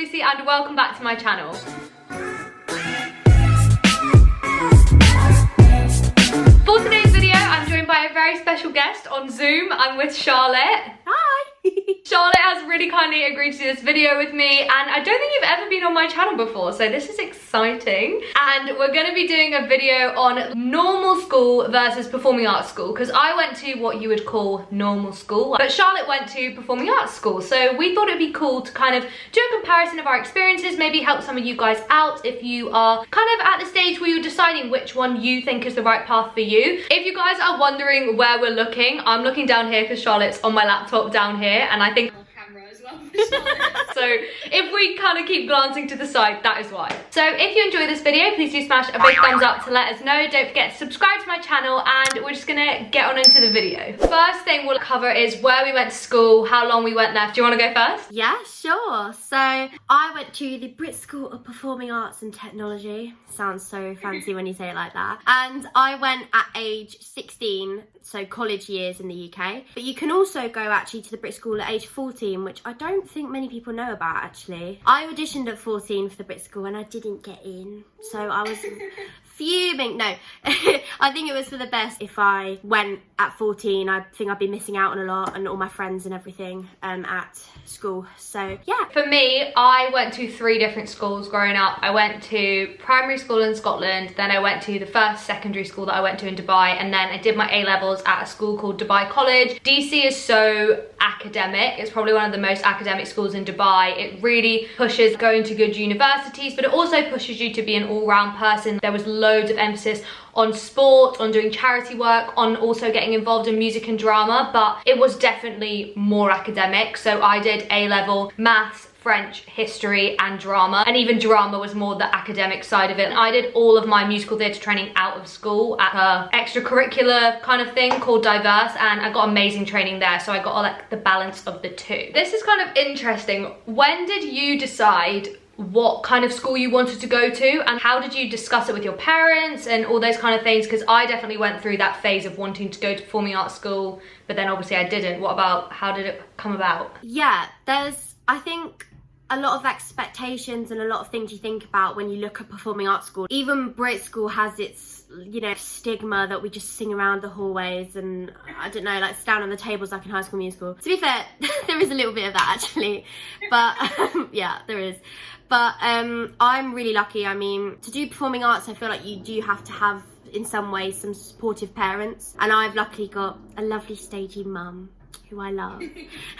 Lucy and welcome back to my channel. For today's video, I'm joined by a very special guest on Zoom. I'm with Charlotte. Hi! Charlotte has really kindly agreed to do this video with me, and I don't think you've ever been on my channel before, so this is exciting. And we're going to be doing a video on normal school versus performing arts school, because I went to what you would call normal school, but Charlotte went to performing arts school, so we thought it'd be cool to kind of do a comparison of our experiences, maybe help some of you guys out if you are kind of at the stage where you're deciding which one you think is the right path for you. If you guys are wondering where we're looking, I'm looking down here because Charlotte's on my laptop down here, and I think camera as well. So if we kind of keep glancing to the side, that is why. So if you enjoy this video, please do smash a big thumbs up to let us know. Don't forget to subscribe to my channel, and we're just gonna get on into the video. First thing we'll cover is where we went to school, how long we went there. Do you want to go first? Yeah, sure. So I went to the BRIT School of Performing Arts and Technology. Sounds so fancy when you say it like that. And I went at age 16, so college years in the UK. But you can also go actually to the BRIT School at age 14, which I don't think many people know about actually. I auditioned at 14 for the BRIT School and I didn't get in. So I was fuming. No, I think it was for the best if I went at 14. I think I'd be missing out on a lot and all my friends and everything at school. So yeah. For me, I went to 3 different schools growing up. I went to primary school in Scotland, then I went to the first secondary school that I went to in Dubai, and then I did my A-levels at a school called Dubai College. DC is so academic. It's probably one of the most academic schools in Dubai. It really pushes going to good universities, but it also pushes you to be an all-round person. There was loads of emphasis on sport, on doing charity work, on also getting involved in music and drama, but it was definitely more academic. So I did A-level maths, French, history and drama, and even drama was more the academic side of it. And I did all of my musical theatre training out of school at a extracurricular kind of thing called Diverse, and I got amazing training there, so I got like the balance of the two. This is kind of interesting. When did you decide what kind of school you wanted to go to, and how did you discuss it with your parents and all those kind of things? Because I definitely went through that phase of wanting to go to performing arts school, but then obviously I didn't. What about, how did it come about? Yeah, there's, I think, a lot of expectations and a lot of things you think about when you look at performing arts school. Even BRIT school has its, you know, stigma that we just sing around the hallways and, I don't know, like stand on the tables like in High School Musical. To be fair, there is a little bit of that actually, but yeah, there is. But I'm really lucky. I mean, to do performing arts, I feel like you do have to have, in some ways, some supportive parents. And I've luckily got a lovely stagey mum who I love.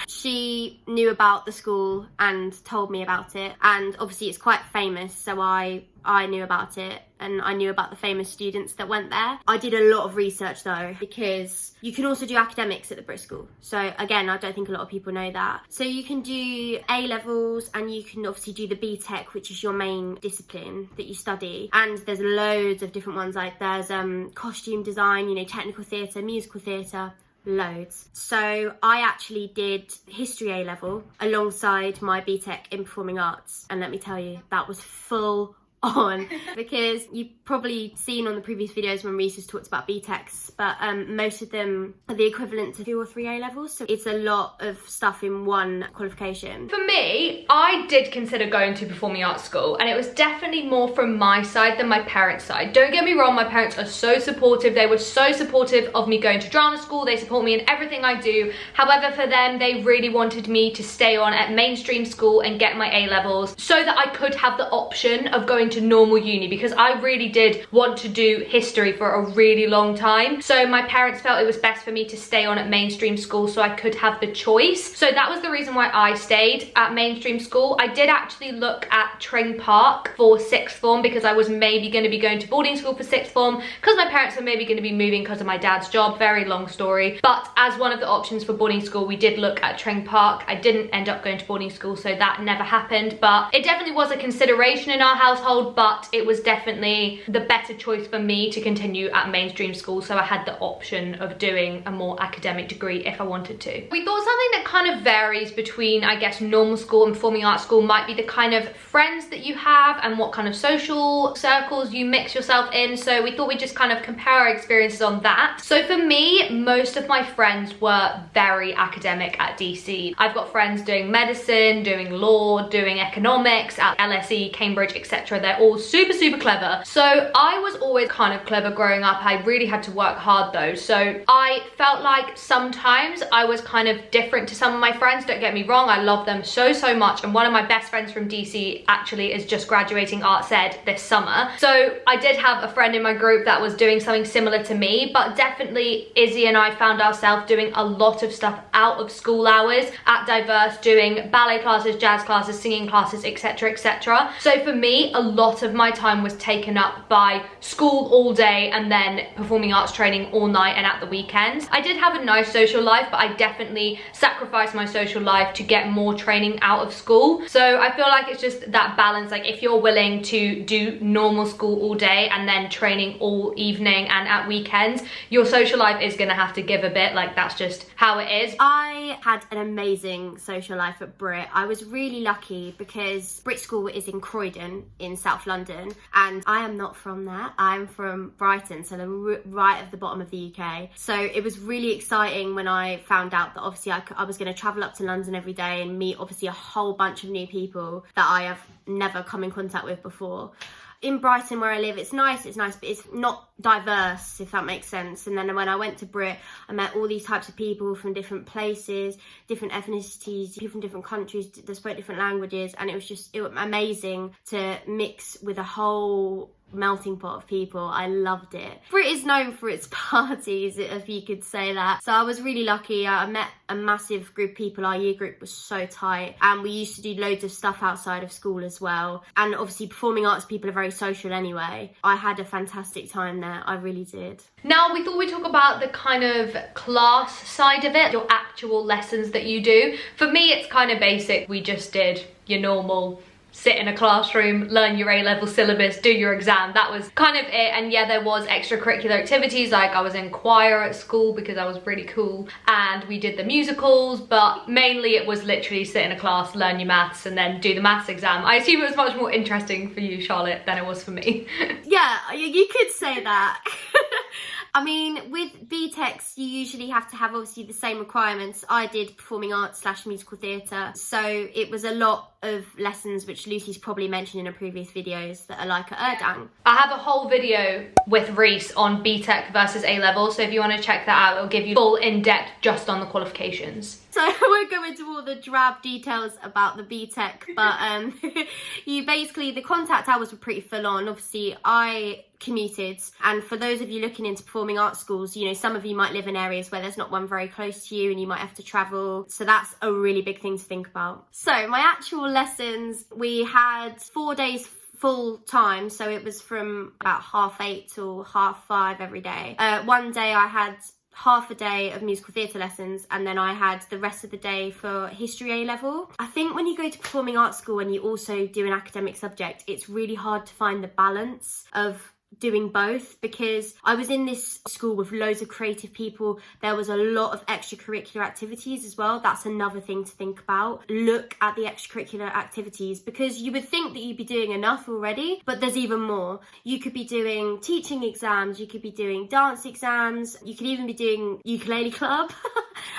She knew about the school and told me about it, and obviously it's quite famous, so I knew about it, and I knew about the famous students that went there. I did a lot of research though, because you can also do academics at the BRIT School. So again, I don't think a lot of people know that. So you can do A-levels, and you can obviously do the BTEC, which is your main discipline that you study. And there's loads of different ones, like there's costume design, you know, technical theatre, musical theatre, loads. So I actually did history A-level alongside my BTEC in performing arts, and let me tell you, that was full on, because you've probably seen on the previous videos when Reese has talked about BTECs, but most of them are the equivalent to 2 or 3 A-levels, so it's a lot of stuff in one qualification. For me, I did consider going to performing arts school, and it was definitely more from my side than my parents' side. Don't get me wrong, my parents are so supportive. They were so supportive of me going to drama school. They support me in everything I do. However, for them, they really wanted me to stay on at mainstream school and get my A-levels so that I could have the option of going to normal uni, because I really did want to do history for a really long time. So my parents felt it was best for me to stay on at mainstream school so I could have the choice. So that was the reason why I stayed at mainstream school. I did actually look at Tring Park for 6th form, because I was maybe going to be going to boarding school for 6th form, because my parents were maybe going to be moving because of my dad's job. Very long story. But as one of the options for boarding school, we did look at Tring Park. I didn't end up going to boarding school, so that never happened, but it definitely was a consideration in our household. told, but it was definitely the better choice for me to continue at mainstream school, so I had the option of doing a more academic degree if I wanted to. We thought something that kind of varies between, I guess, normal school and performing arts school might be the kind of friends that you have and what kind of social circles you mix yourself in, so we thought we'd just kind of compare our experiences on that. So for me, most of my friends were very academic at DC. I've got friends doing medicine, doing law, doing economics at LSE, Cambridge, etc. They're all super, super clever. So I was always kind of clever growing up. I really had to work hard though. So I felt like sometimes I was kind of different to some of my friends. Don't get me wrong, I love them so, so much. And one of my best friends from DC actually is just graduating arts ed this summer. So I did have a friend in my group that was doing something similar to me, but definitely Izzy and I found ourselves doing a lot of stuff out of school hours at Diverse, doing ballet classes, jazz classes, singing classes, etc, etc. So for me, a lot of my time was taken up by school all day and then performing arts training all night and at the weekends. I did have a nice social life, but I definitely sacrificed my social life to get more training out of school. So I feel like it's just that balance. Like if you're willing to do normal school all day and then training all evening and at weekends, your social life is gonna have to give a bit. Like that's just how it is. I had an amazing social life at BRIT. I was really lucky because BRIT school is in Croydon in South London, and I am not from there. I'm from Brighton, so they're right at the bottom of the UK. So it was really exciting when I found out that obviously I was going to travel up to London every day and meet obviously a whole bunch of new people that I have never come in contact with before. In Brighton where I live, it's nice, but it's not diverse, if that makes sense. And then when I went to BRIT, I met all these types of people from different places, different ethnicities, people from different countries that spoke different languages, and it was amazing to mix with a whole melting pot of people. I loved it. BRIT is known for its parties, if you could say that. So I was really lucky. I met a massive group of people. Our year group was so tight, and we used to do loads of stuff outside of school as well. And obviously performing arts people are very social anyway. I had a fantastic time there. I really did. Now we thought we'd talk about the kind of class side of it, your actual lessons that you do. For me, it's kind of basic. We just did your normal sit in a classroom, learn your A-level syllabus, do your exam. That was kind of it. And yeah, there was extracurricular activities, like I was in choir at school because I was really cool, and we did the musicals, but mainly it was literally sit in a class, learn your maths, and then do the maths exam. I assume it was much more interesting for you, Charlotte, than it was for me. Yeah, you could say that. I mean, with BTECs, you usually have to have obviously the same requirements. I did performing arts / musical theatre, so it was a lot of lessons, which Lucy's probably mentioned in her previous videos, that are like at Erdang. I have a whole video with Reese on BTEC versus A-level, so if you want to check that out, it'll give you full in-depth just on the qualifications. So I won't go into all the drab details about the BTEC, but you basically, the contact hours were pretty full on. Obviously, I commuted, and for those of you looking into performing arts schools, you know, some of you might live in areas where there's not one very close to you and you might have to travel, so that's a really big thing to think about. So my actual lessons, we had 4 days full time, so it was from about 8:30 till 5:30 every day. One day I had half a day of musical theatre lessons, and then I had the rest of the day for history A-level. I think when you go to performing arts school and you also do an academic subject, it's really hard to find the balance of doing both, because I was in this school with loads of creative people. There was a lot of extracurricular activities as well. That's another thing to think about. Look at the extracurricular activities, because you would think that you'd be doing enough already, but there's even more. You could be doing teaching exams, you could be doing dance exams, you could even be doing ukulele club.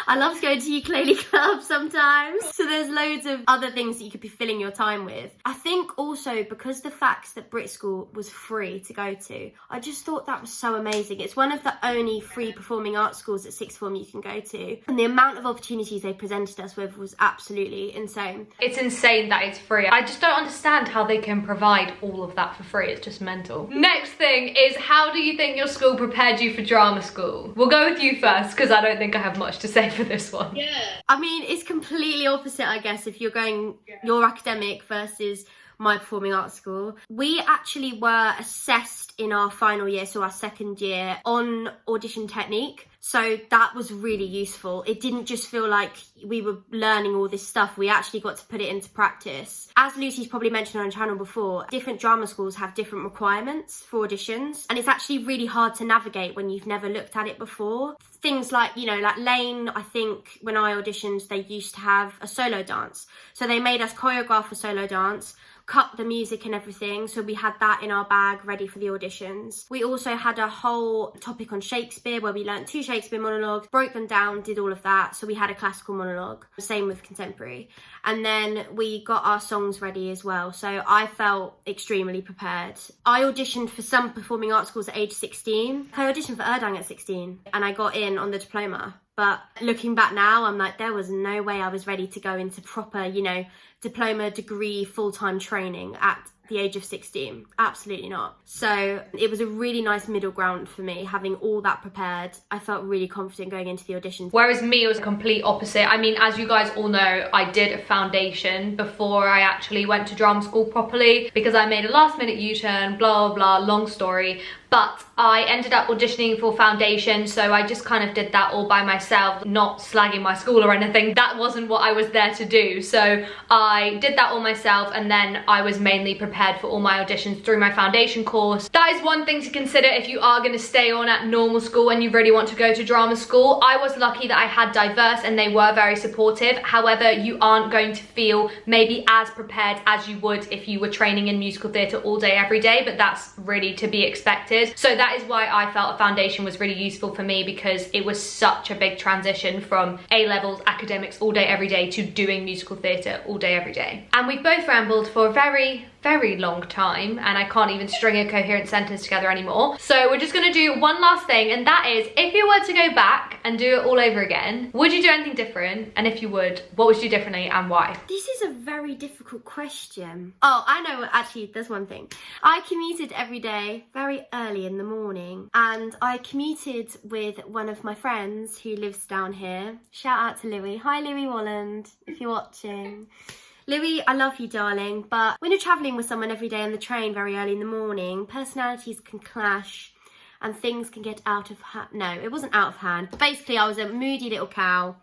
I love going to ukulele club sometimes. So there's loads of other things that you could be filling your time with. I think also because the fact that BRIT school was free to go to, I just thought that was so amazing. It's one of the only free performing arts schools at sixth form you can go to, and the amount of opportunities they presented us with was absolutely insane. It's insane that it's free. I just don't understand how they can provide all of that for free. It's just mental. Next thing is, how do you think your school prepared you for drama school? We'll go with you first, because I don't think I have much to say for this one. Yeah. I mean, it's completely opposite, I guess, if you're going your academic versus my performing arts school. We actually were assessed in our final year, so our second year, on audition technique. So that was really useful. It didn't just feel like we were learning all this stuff. We actually got to put it into practice. As Lucy's probably mentioned on her channel before, different drama schools have different requirements for auditions. And it's actually really hard to navigate when you've never looked at it before. Things like, you know, like Lane, I think when I auditioned, they used to have a solo dance. So they made us choreograph a solo dance, cut the music and everything, so we had that in our bag ready for the auditions. We also had a whole topic on Shakespeare where we learnt 2 Shakespeare monologues, broke them down, did all of that, so we had a classical monologue. Same with contemporary. And then we got our songs ready as well, so I felt extremely prepared. I auditioned for some performing arts schools at age 16. I auditioned for Erdang at 16 and I got in on the diploma. But looking back now, I'm like, there was no way I was ready to go into proper, you know, diploma, degree, full-time training at the age of 16. Absolutely not. So it was a really nice middle ground for me, having all that prepared. I felt really confident going into the auditions. Whereas me, it was a complete opposite. I mean, as you guys all know, I did a foundation before I actually went to drama school properly because I made a last minute U-turn, blah, blah, blah, long story. But I ended up auditioning for foundation, so I just kind of did that all by myself, not slagging my school or anything. That wasn't what I was there to do. So I did that all myself, and then I was mainly prepared for all my auditions through my foundation course. That is one thing to consider if you are going to stay on at normal school and you really want to go to drama school. I was lucky that I had diverse and they were very supportive. However, you aren't going to feel maybe as prepared as you would if you were training in musical theatre all day, every day, but that's really to be expected. So that is why I felt a foundation was really useful for me, because it was such a big transition from A-levels, academics all day, every day, to doing musical theatre all day, every day. And we've both rambled for a very long time, and I can't even string a coherent sentence together anymore. So we're just gonna do one last thing, and that is, if you were to go back and do it all over again, would you do anything different? And if you would, what would you do differently and why? This is a very difficult question. Oh, I know, actually, there's one thing. I commuted every day very early in the morning, and I commuted with one of my friends who lives down here. Shout out to Louis. Hi, Louis Walland, if you're watching. Louis, I love you, darling, but when you're travelling with someone every day on the train very early in the morning, personalities can clash and things can get out of hand. No, it wasn't out of hand. Basically, I was a moody little cow.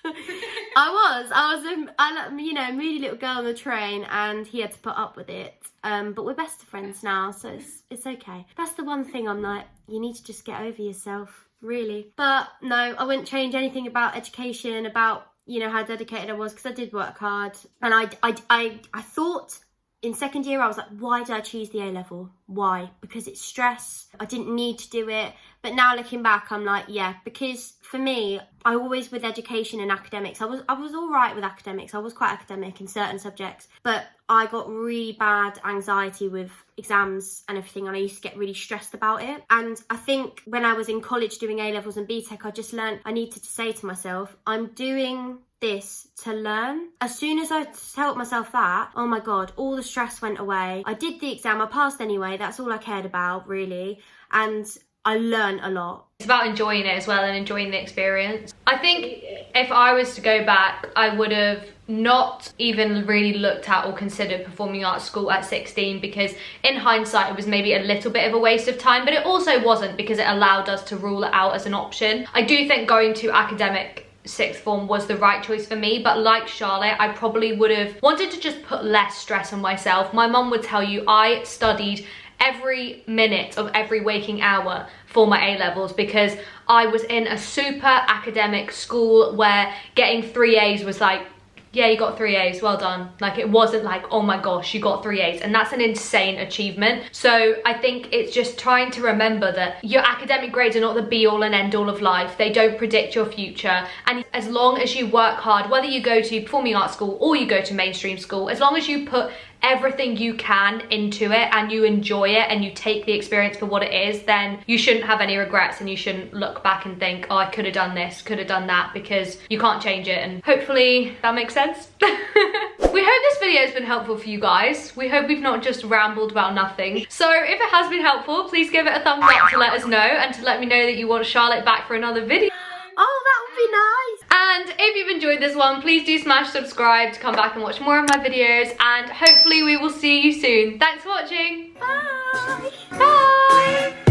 I was a you know, moody little girl on the train, and he had to put up with it. But we're best of friends now, so it's okay. That's the one thing I'm like, you need to just get over yourself, really. But no, I wouldn't change anything about education, about, you know, how dedicated I was, because I did work hard. And I thought in second year, I was like, why did I choose the A-level? Why? Because it's stress. I didn't need to do it. But now looking back, I'm like, yeah, because for me, I always, with education and academics, I was all right with academics. I was quite academic in certain subjects, but I got really bad anxiety with exams and everything, and I used to get really stressed about it. And I think when I was in college doing A-levels and BTEC, I just learned I needed to say to myself, I'm doing this to learn. As soon as I told myself that, oh my God, all the stress went away. I did the exam, I passed anyway, that's all I cared about, really. And I learned a lot. It's about enjoying it as well and enjoying the experience. I think if I was to go back, I would have not even really looked at or considered performing arts school at 16, because in hindsight it was maybe a little bit of a waste of time, but it also wasn't, because it allowed us to rule it out as an option. I do think going to academic sixth form was the right choice for me, but like Charlotte, I probably would have wanted to just put less stress on myself. My mum would tell you I studied every minute of every waking hour for my A-levels, because I was in a super academic school where getting 3 A's was like, yeah, you got 3 A's, well done. Like, it wasn't like, oh my gosh, you got 3 A's, and that's an insane achievement. So I think it's just trying to remember that your academic grades are not the be all and end all of life. They don't predict your future, and as long as you work hard, whether you go to performing arts school or you go to mainstream school, as long as you put everything you can into it and you enjoy it and you take the experience for what it is, then you shouldn't have any regrets, and you shouldn't look back and think, oh, I could have done this, could have done that, because you can't change it. And hopefully that makes sense. We hope this video has been helpful for you guys. We hope we've not just rambled about nothing. So if it has been helpful, please give it a thumbs up to let us know, and to let me know that you want Charlotte back for another video. Oh, that would be nice. And if you've enjoyed this one, please do smash subscribe to come back and watch more of my videos, and hopefully we will see you soon. Thanks for watching. Bye. Bye.